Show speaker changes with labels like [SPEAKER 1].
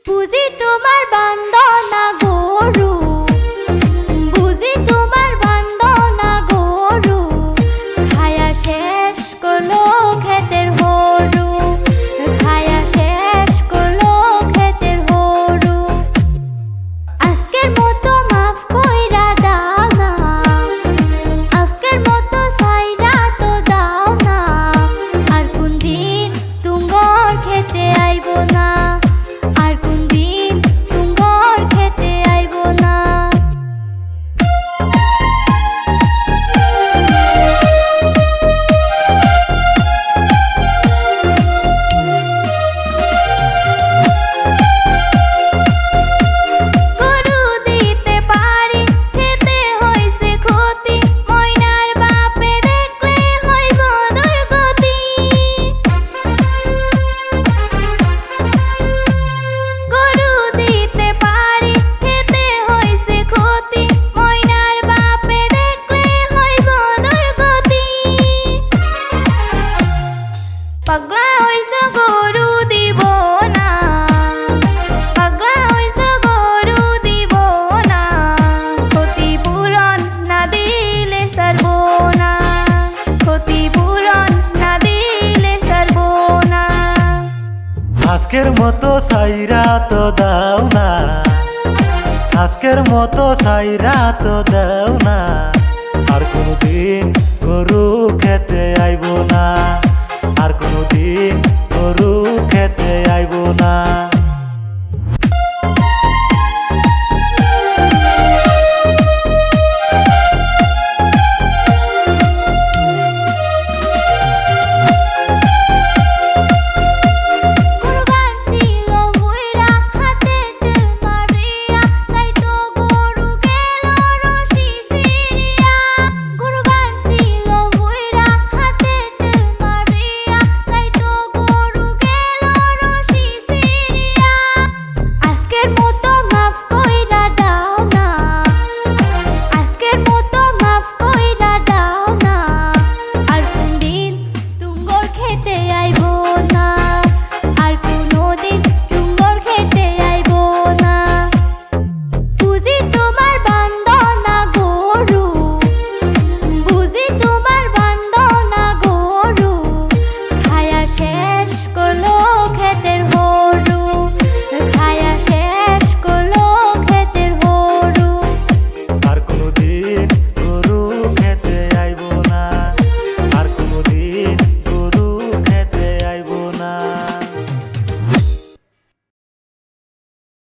[SPEAKER 1] বুঝি তোমার বান্দনা গরু, বুঝি তোমার বান্দনা গরু, খায়া শেষ করলো ক্ষেতের হরু, খায়া শেষ করলো ক্ষেতের হরু। আজকের মতো মাফ কইরা দাও না, আজকের মতো সাইরা তো দাও না, আর কোন দিন তুঙ্গর খেতে আইবো না, আর কোন দিন তুঙ্গর খেতে আইবো না। গরু দিতে পারি খেতে হইছে ক্ষতি, ময়নার বাপে দেখলে হইব দুর্গতি। গরু দিতে পারি খেতে হইছে ক্ষতি, ময়নার বাপে দেখলে হইব দুর্গতি। পাগলা হইছে গরু দিব না, পাগলা হইছে গরু দিব না, ক্ষতিপূরণ না দিলে ছাড়বো না, ক্ষতিপূরণ না দিলে ছাড়বো না।
[SPEAKER 2] আজকের মতো সাইরা তো দাও না, আজকের মতো সাইরা তো দাও না, আর কোনদিন গরু খেতে আইবো না, আর কোনদিন গরু খেতে আইবো না।